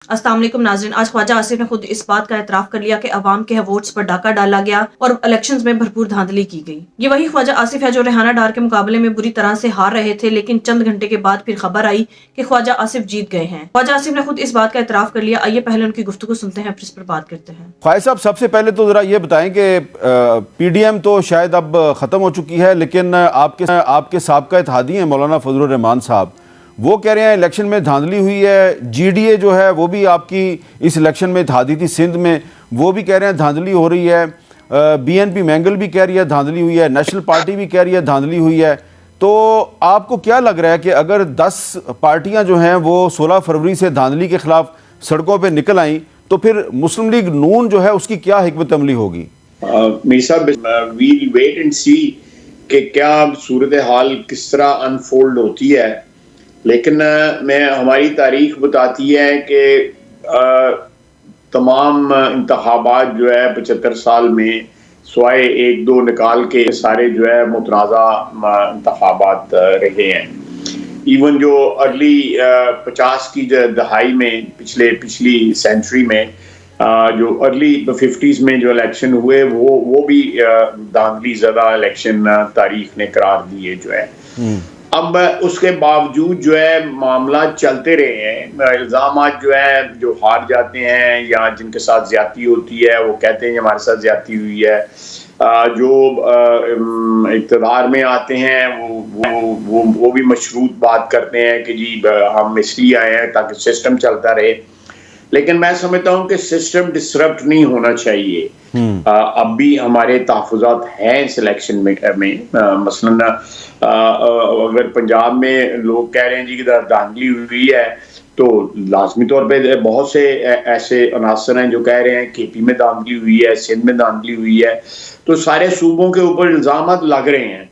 अस्सलाम वालेकुम नाज़रीन, आज ख्वाजा आसिफ ने खुद इस बात का एतराफ़ कर लिया कि अवाम के वोट्स पर डाका डाला गया और इलेक्शंस में भरपूर धांधली की गई। ये वही ख्वाजा आसिफ है जो रेहाना डार के मुकाबले में बुरी तरह से हार रहे थे, लेकिन चंद घंटे के बाद फिर खबर आई कि ख्वाजा आसिफ जीत गए हैं। ख्वाजा आसिफ ने खुद इस बात का एतराफ़ कर लिया। आइए पहले उनकी गुफ्तगू सुनते हैं, फिर इस पर बात करते हैं। ख्वाजा साहब, सबसे पहले तो ज़रा ये बताएं कि PDM तो शायद अब ख़त्म हो चुकी है, लेकिन आपके साबका इत्तेहादी हैं मौलाना फजलुर रहमान साहब, वो कह रहे हैं इलेक्शन में धांधली हुई है। GDA जो है वो भी आपकी इस इलेक्शन में इत्तेहादी थी सिंध में, वो भी कह रहे हैं धांधली हो रही है। BNP मैंगल भी कह रही है धांधली हुई है, नेशनल पार्टी भी कह रही है धांधली हुई है। तो आपको क्या लग रहा है कि अगर 10 पार्टियां जो हैं वो 16 फरवरी से धांधली के खिलाफ सड़कों पर निकल आईं, तो फिर मुस्लिम लीग नून जो है उसकी क्या हिकमत अमली होगी? मीर साहब, वील वेट एंड सी कि क्या सूरत हाल किस तरह अनफोल्ड होती है, लेकिन हमारी तारीख बताती है कि तमाम इंतखाबात जो है 75 साल में स्वाय 1-2 निकाल के सारे जो है मुतनाज़ा इंतखाबात रहे हैं। इवन जो अर्ली 50 की दहाई में पिछली सेंचुरी में जो अर्ली 50s में जो इलेक्शन हुए वो भी धांधली ज़्यादा इलेक्शन तारीख ने करार दिए जो है। अब उसके बावजूद जो है मामला चलते रहे हैं। इल्ज़ामात जो है जो हार जाते हैं या जिनके साथ ज्यादती होती है वो कहते हैं हमारे साथ ज्यादती हुई है। जो इक़्तिदार में आते हैं वो भी मशरूत बात करते हैं कि जी हम इसलिए आए हैं ताकि सिस्टम चलता रहे। लेकिन मैं समझता हूँ कि सिस्टम डिसरप्ट नहीं होना चाहिए। अब भी हमारे तहफ़्फ़ुज़ात हैं इस इलेक्शन में मसलन अगर पंजाब में लोग कह रहे हैं जी कि धांधली हुई है, तो लाजमी तौर पे बहुत से ऐसे अनासर हैं जो कह रहे हैं KP में धांधली हुई है, सिंध में धांधली हुई है। तो सारे सूबों के ऊपर इल्ज़ामात लग रहे हैं।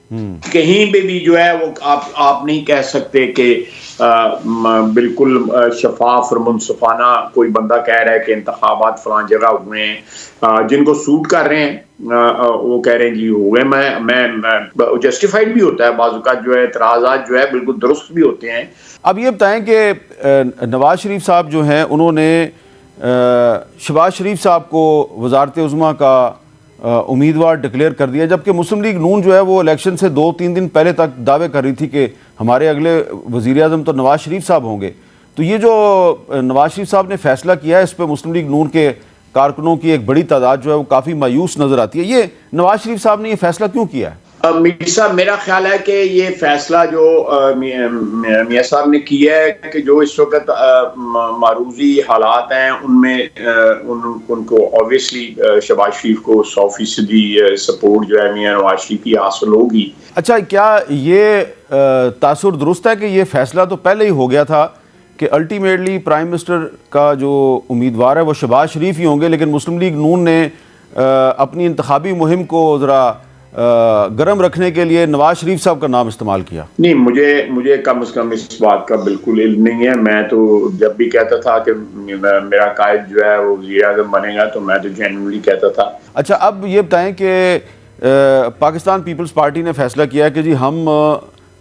कहीं पे भी जो है वो आप नहीं कह सकते कि बिल्कुल शफाफ और मुनसफाना कोई बंदा कह रहा है कि इंतखाबात फलां जगह हुए हैं। जिनको सूट कर रहे हैं वो कह रहे हैं जी हो गए। मैं जस्टिफाइड भी होता है, बाज़ जो है एतराज़ात जो है बिल्कुल दुरुस्त भी होते हैं। अब ये बताएं कि नवाज शरीफ साहब जो हैं उन्होंने शहबाज शरीफ साहब को वज़ारत उज़्मा का उम्मीदवार डिक्लेयर कर दिया, जबकि मुस्लिम लीग नून जो है वो इलेक्शन से 2-3 दिन पहले तक दावे कर रही थी कि हमारे अगले वज़ीर आज़म तो नवाज शरीफ साहब होंगे। तो ये जो नवाज शरीफ साहब ने फैसला किया है, इस पर मुस्लिम लीग नून के कारकुनों की एक बड़ी तादाद जो है वो काफ़ी मायूस नज़र आती है। ये नवाज शरीफ साहब ने ये फैसला क्यों किया है? मीर साहब, मेरा ख्याल है कि ये फैसला जो मियां साहब ने किया है कि जो इस वक्त मारूजी हालात हैं उनमें उनको ऑब्वियसली शहबाज शरीफ को 100% सपोर्ट जो है मियां नवाज शरीफ की हासिल होगी। अच्छा, क्या ये तासुर दुरुस्त है कि ये फैसला तो पहले ही हो गया था कि अल्टीमेटली प्राइम मिनिस्टर का जो उम्मीदवार है वो शहबाज शरीफ ही होंगे, लेकिन मुस्लिम लीग नून ने अपनी इंतखाबी मुहिम को ज़रा गरम रखने के लिए नवाज शरीफ साहब का नाम इस्तेमाल किया? नहीं, मुझे कम से कम इस बात का बिल्कुल इल्म नहीं है। मैं तो जब भी कहता था कि मेरा कायद जो है वो वज़ीर आज़म बनेगा तो मैं तो जेन्युइनली कहता था। अच्छा, अब ये बताएं कि पाकिस्तान पीपल्स पार्टी ने फैसला किया है कि जी हम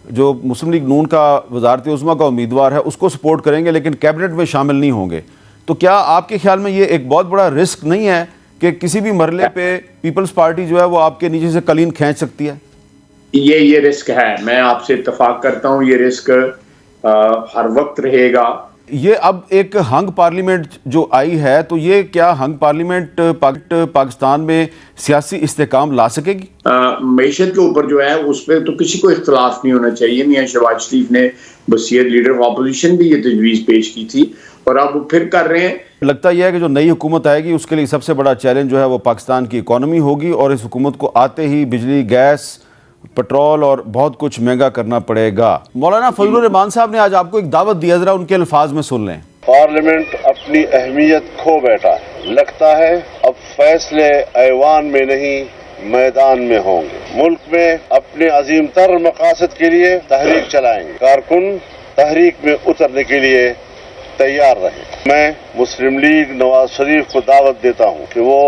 जो मुस्लिम लीग नून का वज़ारत उज़्मा का उम्मीदवार है उसको सपोर्ट करेंगे, लेकिन कैबिनेट में शामिल नहीं होंगे। तो क्या आपके ख्याल में ये एक बहुत बड़ा रिस्क नहीं है कि किसी भी मरले पे पीपल्स पार्टी जो है वो आपके नीचे से कलीन खींच सकती है? ये रिस्क है, मैं आपसे इत्तफाक करता हूँ। ये रिस्क हर वक्त रहेगा। ये अब एक हंग पार्लियामेंट जो आई है, तो ये क्या हंग पार्लियामेंट पाकिस्तान में सियासी इस्तेहकाम ला सकेगी? मईशत के ऊपर जो है उस पर तो किसी को इख्तलाफ नहीं होना चाहिए। मियां शहबाज शरीफ ने बसीयत लीडर ऑफ अपोजिशन भी ये तजवीज़ पेश की थी और अब वो फिर कर रहे हैं। लगता यह है कि जो नई हुकूमत आएगी उसके लिए सबसे बड़ा चैलेंज जो है वो पाकिस्तान की इकॉनमी होगी, और इस हुकूमत को आते ही बिजली, गैस, पेट्रोल और बहुत कुछ महंगा करना पड़ेगा। मौलाना फजलुर रहमान साहब ने आज आपको एक दावत दिया, जरा उनके अल्फाज में सुन लें। पार्लियामेंट अपनी अहमियत खो बैठा है। लगता है अब फैसले ऐवान में नहीं मैदान में होंगे। मुल्क में अपने अजीम तर मकासद के लिए तहरीक चलाएंगे। कारकुन तहरीक में उतरने के लिए तैयार रहे। मैं मुस्लिम लीग नवाज शरीफ को दावत देता हूँ कि वो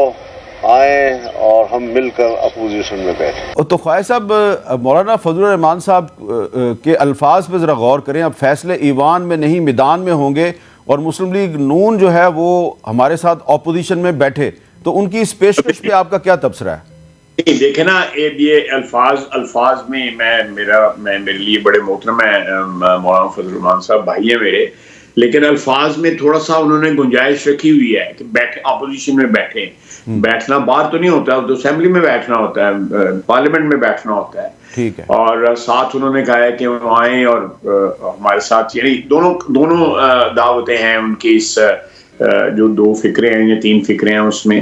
आए और हम मिलकर अपोजिशन में बैठे। तो ख्वाजा साहब, मौलाना फजलुर रहमान साहब के अल्फाज पे ज़रा गौर करें। अब फैसले ईवान में नहीं मैदान में होंगे, اور مسلم لیگ نون جو ہے وہ ہمارے ساتھ اپوزیشن میں بیٹھے، تو ان کی اس پیشکش پہ آپ کا کیا تبصرہ ہے؟ دیکھیں نا، یہ الفاظ میں میرے لیے بڑے محترم ہیں مولانا فضل الرحمان صاحب، بھائی ہیں میرے، لیکن الفاظ میں تھوڑا سا انہوں نے گنجائش رکھی ہوئی ہے کہ اپوزیشن میں بیٹھیں. بیٹھنا باہر تو نہیں ہوتا، تو اسمبلی میں بیٹھنا ہوتا ہے، پارلیمنٹ میں بیٹھنا ہوتا ہے. ٹھیک ہے. اور ساتھ انہوں نے کہا ہے کہ وہ آئیں اور ہمارے ساتھ، یعنی دونوں دعوتیں ہیں ان کی، اس جو 2 فکریں ہیں یا 3 فکریں ہیں اس میں،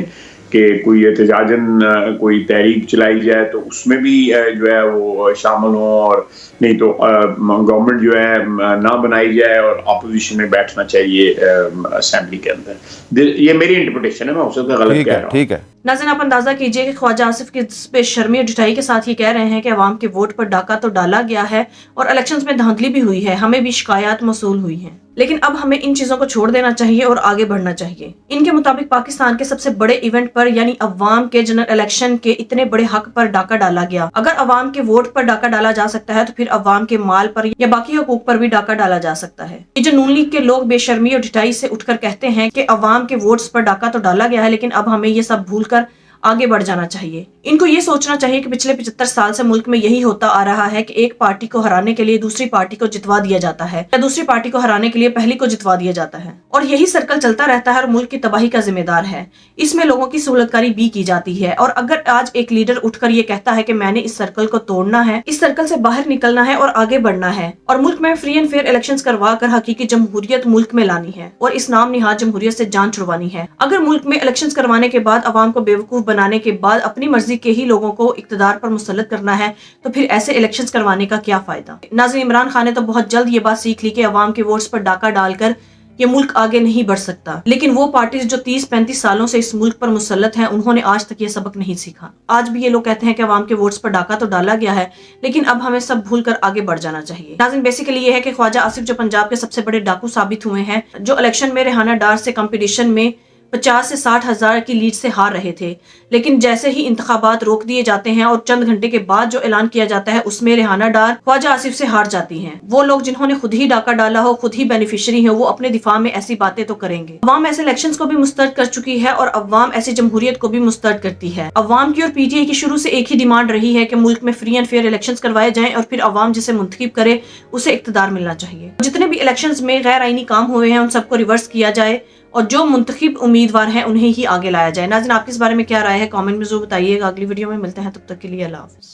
کہ کوئی احتجاجاً کوئی تحریک چلائی جائے تو اس میں بھی جو ہے وہ شامل ہوں، اور نہیں تو گورنمنٹ جو ہے نہ بنائی جائے اور اپوزیشن میں بیٹھنا چاہیے اسمبلی کے اندر. یہ میری انٹرپریٹیشن ہے، میں اسے غلط کہہ رہا ہوں. ٹھیک ہے. ناظرین، آپ اندازہ کیجئے کہ خواجہ آصف کی بے شرمی اور ڈٹائی کے ساتھ یہ کہہ رہے ہیں کہ عوام کے ووٹ پر ڈاکہ تو ڈالا گیا ہے اور الیکشنز میں دھاندلی بھی ہوئی ہے، ہمیں بھی شکایات موصول ہوئی ہیں، لیکن اب ہمیں ان چیزوں کو چھوڑ دینا چاہیے اور آگے بڑھنا چاہیے. ان کے مطابق پاکستان کے سب سے بڑے ایونٹ پر، یعنی عوام کے جنرل الیکشن کے اتنے بڑے حق پر ڈاکہ ڈالا گیا. اگر عوام کے ووٹ پر ڈاکہ ڈالا جا سکتا ہے تو پھر عوام کے مال پر یا باقی حقوق پر بھی ڈاکہ ڈالا جا سکتا ہے. یہ جو نون لیگ کے لوگ بے شرمی اور ڈٹائی سے اٹھ کر کہتے ہیں کہ عوام کے ووٹس پر ڈاکہ تو ڈالا گیا ہے، لیکن اب ہمیں یہ سب بھول کر آگے بڑھ جانا چاہیے. ان کو یہ سوچنا چاہیے کہ پچھلے 75 سال سے ملک میں یہی ہوتا آ رہا ہے کہ ایک پارٹی کو ہرانے کے لیے دوسری پارٹی کو جتوا دیا جاتا ہے، یا دوسری پارٹی کو ہرانے کے لیے پہلی کو جتوا دیا جاتا ہے، اور یہی سرکل چلتا رہتا ہے اور ملک کی تباہی کا ذمہ دار ہے. اس میں لوگوں کی سہولت کاری بھی کی جاتی ہے. اور اگر آج ایک لیڈر اٹھ کر یہ کہتا ہے کہ میں نے اس سرکل کو توڑنا ہے، اس سرکل سے باہر نکلنا ہے اور آگے بڑھنا ہے، اور ملک میں فری اینڈ فیئر الیکشنز کروا کر حقیقی جمہوریت ملک میں لانی ہے اور اس نام نہاد جمہوریت سے جان چھڑوانی ہے. اگر ملک میں الیکشنز کروانے کے بعد عوام کو بیوقوف بنانے کے بعد اپنی مرضی کے ہی لوگوں کو اقتدار پر مسلط کرنا ہے تو پھر ایسے الیکشنز کروانے کا کیا فائدہ؟ ناظرین، عمران خان نے تو بہت جلد یہ بات سیکھ لی کہ عوام کے ووٹس پر ڈاکہ ڈال کر یہ ملک آگے نہیں بڑھ سکتا، لیکن وہ پارٹیز جو 30-35 سالوں سے اس ملک پر مسلط ہیں، انہوں نے آج تک یہ سبق نہیں سیکھا. آج بھی یہ لوگ کہتے ہیں کہ عوام کے ووٹس پر ڈاکہ تو ڈالا گیا ہے، لیکن اب ہمیں سب بھول کر آگے بڑھ جانا چاہیے. ناظرین، بیسیکلی یہ ہے کہ خواجہ آصف جو پنجاب کے سب سے بڑے ڈاکو ثابت ہوئے ہیں، جو الیکشن میں ریحانہ ڈار سے کمپٹیشن میں 50 سے 60 ہزار کی لیڈ سے ہار رہے تھے، لیکن جیسے ہی انتخابات روک دیے جاتے ہیں اور چند گھنٹے کے بعد جو اعلان کیا جاتا ہے اس میں ریحانہ ڈار خواجہ آصف سے ہار جاتی ہیں. وہ لوگ جنہوں نے خود ہی ڈاکہ ڈالا ہو، خود ہی بینیفیشری ہیں، وہ اپنے دفاع میں ایسی باتیں تو کریں گے. عوام ایسے الیکشنز کو بھی مسترد کر چکی ہے اور عوام ایسی جمہوریت کو بھی مسترد کرتی ہے. عوام کی اور پی ٹی آئی کی شروع سے ایک ہی ڈیمانڈ رہی ہے کہ ملک میں فری اینڈ فیئر الیکشنز کروائے جائیں اور پھر عوام جسے منتخب کرے اسے اقتدار ملنا چاہیے. جتنے بھی الیکشنز میں غیر آئینی کام ہوئے ہیں ان سب کو ریورس کیا جائے اور جو منتخب امیدوار ہیں انہیں ہی آگے لایا جائے. ناظرین، آپ کے اس بارے میں کیا رائے ہے؟ کامنٹ میں ضرور بتائیے گا. اگلی ویڈیو میں ملتے ہیں، تب تک کے لیے اللہ حافظ.